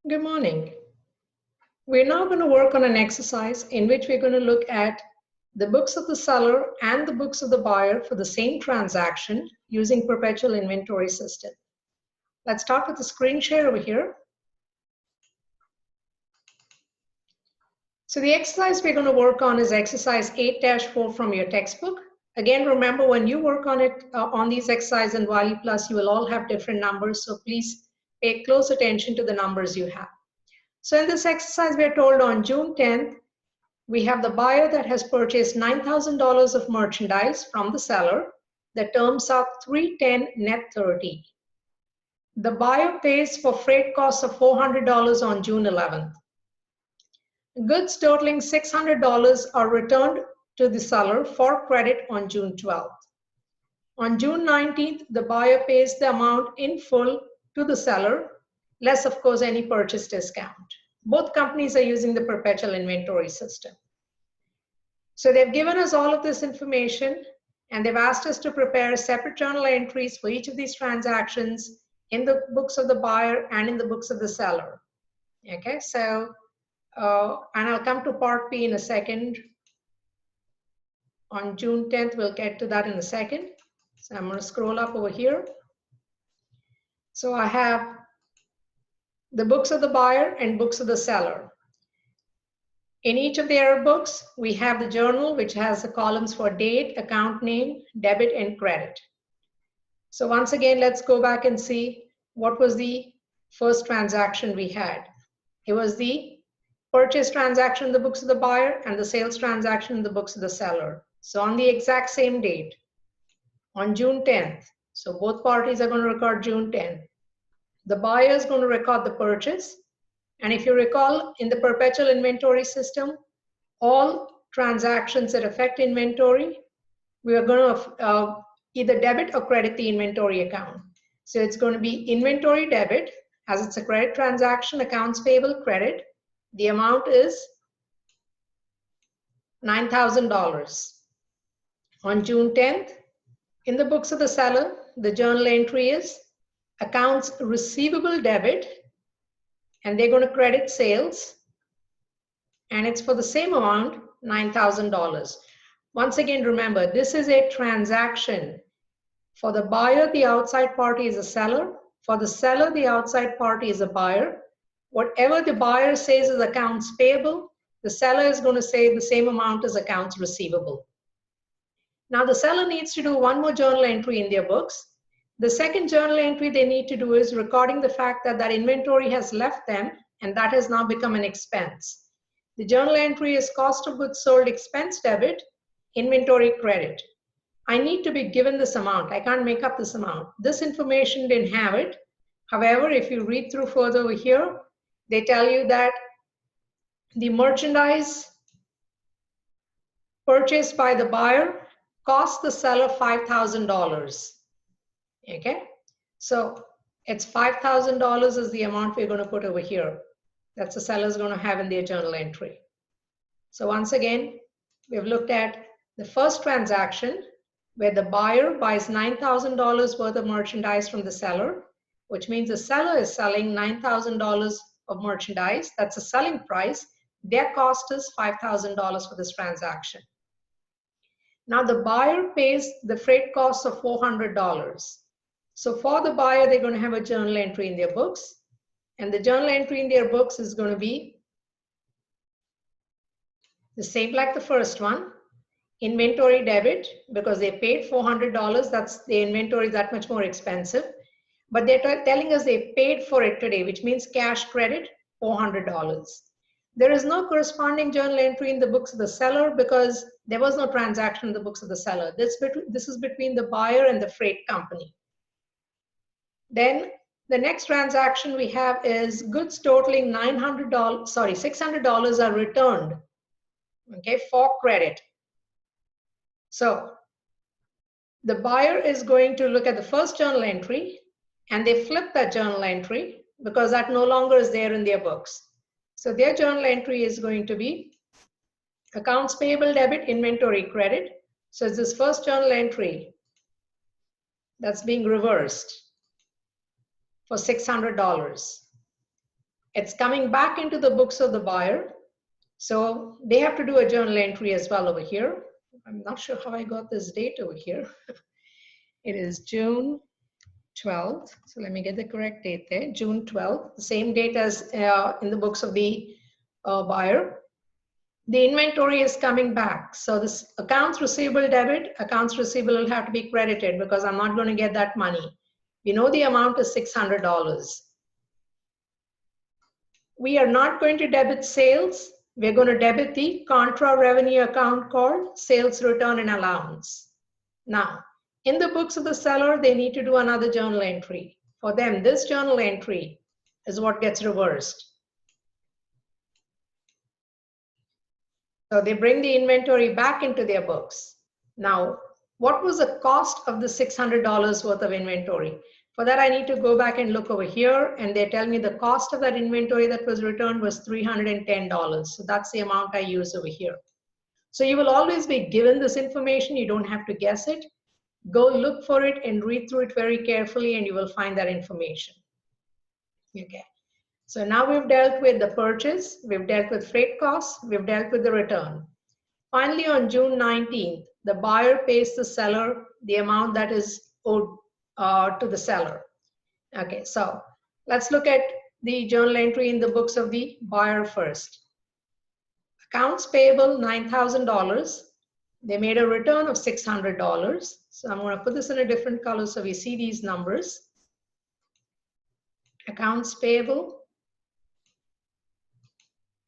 Good morning. We're now going to work on an exercise in which we're going to look at the books of the seller and the books of the buyer for the same transaction using perpetual inventory system. Let's start with the screen share over here. So the exercise we're going to work on is exercise 8-4 from your textbook. Again, remember when you work on it on these exercises in Wiley Plus, you will all have different numbers. So please pay close attention to the numbers you have. So in this exercise, we are told on June 10th, we have the buyer that has purchased $9,000 of merchandise from the seller. The terms are 310 net 30. The buyer pays for freight costs of $400 on June 11th. Goods totaling $600 are returned to the seller for credit on June 12th. On June 19th, the buyer pays the amount in full to the seller, less of course any purchase discount. Both companies are using the perpetual inventory system. So they've given us all of this information and they've asked us to prepare separate journal entries for each of these transactions in the books of the buyer and in the books of the seller. Okay, so, and I'll come to part B in a second. On June 10th, we'll get to that in a second. So I'm going to scroll up over here. So I have the books of the buyer and books of the seller. In each of their books, we have the journal, which has the columns for date, account name, debit, and credit. So once again, let's go back and see what was the first transaction we had. It was the purchase transaction in the books of the buyer and the sales transaction in the books of the seller. So on the exact same date, on June 10th, so both parties are going to record June 10th. The buyer is going to record the purchase. And if you recall, in the perpetual inventory system, all transactions that affect inventory, we are going to either debit or credit the inventory account. So it's going to be inventory debit, as it's a credit transaction, accounts payable credit. The amount is $9,000. On June 10th, in the books of the seller, the journal entry is accounts receivable debit, and they're going to credit sales, and it's for the same amount, $9,000. Once again, remember, this is a transaction. For the buyer, the outside party is a seller. For the seller, the outside party is a buyer. Whatever the buyer says is accounts payable, the seller is going to say the same amount as accounts receivable. Now, the seller needs to do one more journal entry in their books. The second journal entry they need to do is recording the fact that that inventory has left them and that has now become an expense. The journal entry is cost of goods sold expense debit, inventory credit. I need to be given this amount. I can't make up this amount. This information didn't have it. However, if you read through further over here, they tell you that the merchandise purchased by the buyer cost the seller $5,000. Okay, so it's $5,000 is the amount we're going to put over here. That's the seller's going to have in their journal entry. So once again, we've looked at the first transaction where the buyer buys $9,000 worth of merchandise from the seller, which means the seller is selling $9,000 of merchandise. That's a selling price. Their cost is $5,000 for this transaction. Now the buyer pays the freight cost of $400. So for the buyer, they're going to have a journal entry in their books. And the journal entry in their books is going to be the same like the first one. Inventory debit, because they paid $400. That's the inventory that much more expensive. But they're telling us they paid for it today, which means cash credit, $400. There is no corresponding journal entry in the books of the seller because there was no transaction in the books of the seller. This is between the buyer and the freight company. Then the next transaction we have is goods totaling $600 are returned, okay, for credit. So the buyer is going to look at the first journal entry and they flip that journal entry because that no longer is there in their books. So their journal entry is going to be accounts payable debit, inventory credit. So it's this first journal entry that's being reversed for $600. It's coming back into the books of the buyer. So they have to do a journal entry as well over here. I'm not sure how I got this date over here. It is June 12th. So let me get the correct date there. June 12th, the same date as in the books of the buyer. The inventory is coming back. So this accounts receivable debit, accounts receivable will have to be credited because I'm not going to get that money. We know the amount is $600. We are not going to debit sales. We're going to debit the contra revenue account called sales return and allowance. Now, in the books of the seller, they need to do another journal entry. For them, this journal entry is what gets reversed. So they bring the inventory back into their books. Now, what was the cost of the $600 worth of inventory? For that, I need to go back and look over here, and they tell me the cost of that inventory that was returned was $310. So that's the amount I use over here. So you will always be given this information. You don't have to guess it. Go look for it and read through it very carefully, and you will find that information. Okay. So now we've dealt with the purchase, we've dealt with freight costs, we've dealt with the return. Finally, on June 19th, the buyer pays the seller the amount that is owed to the seller. Okay, so let's look at the journal entry in the books of the buyer first. Accounts payable, $9,000. They made a return of $600. So I'm going to put this in a different color so we see these numbers. Accounts payable.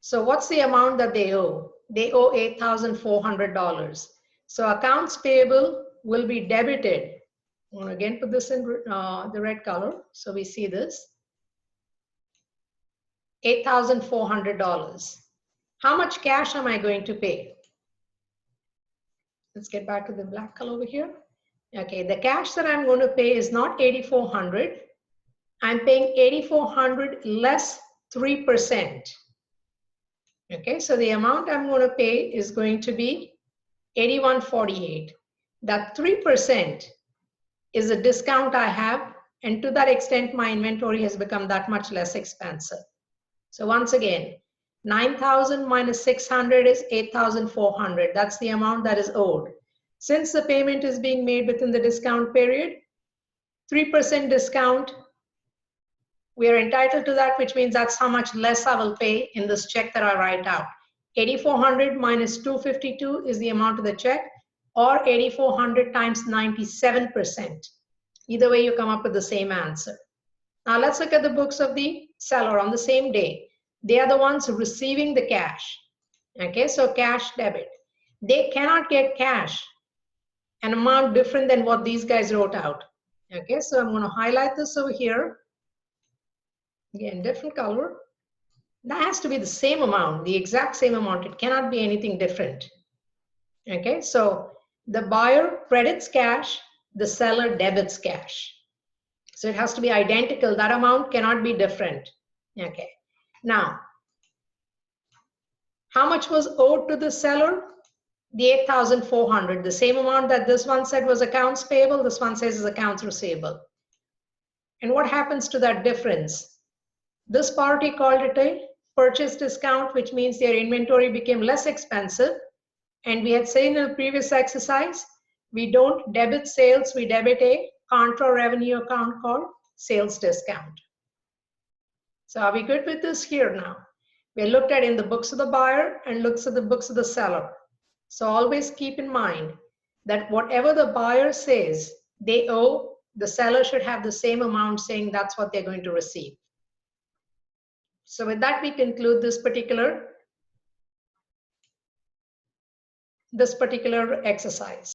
So what's the amount that they owe? They owe $8,400. So accounts payable will be debited. I'm going to again put this in the red color so we see this. $8,400. How much cash am I going to pay? Let's get back to the black color over here. Okay, the cash that I'm going to pay is not $8,400. I'm paying $8,400 less 3%. Okay, so the amount I'm going to pay is going to be $81.48. That 3% is a discount I have, and to that extent, my inventory has become that much less expensive. So once again, 9,000 minus 600 is 8,400. That's the amount that is owed. Since the payment is being made within the discount period, 3% discount, we are entitled to that, which means that's how much less I will pay in this check that I write out. 8,400 minus 252 is the amount of the check, or 8,400 times 97%. Either way, you come up with the same answer. Now let's look at the books of the seller on the same day. They are the ones receiving the cash. Okay, so cash debit. They cannot get cash, an amount different than what these guys wrote out. Okay, so I'm going to highlight this over here. Again, different color. That has to be the same amount, the exact same amount. It cannot be anything different. Okay, so the buyer credits cash, the seller debits cash. So it has to be identical. That amount cannot be different. Okay, now, how much was owed to the seller? The 8,400. The same amount that this one said was accounts payable, this one says is accounts receivable. And what happens to that difference? This party called it a purchase discount, which means their inventory became less expensive. And we had seen in the previous exercise, we don't debit sales, we debit a contra revenue account called sales discount. So are we good with this here now? We looked at in the books of the buyer and looks at the books of the seller. So always keep in mind that whatever the buyer says they owe, the seller should have the same amount saying that's what they're going to receive. So with that, we conclude this particular exercise.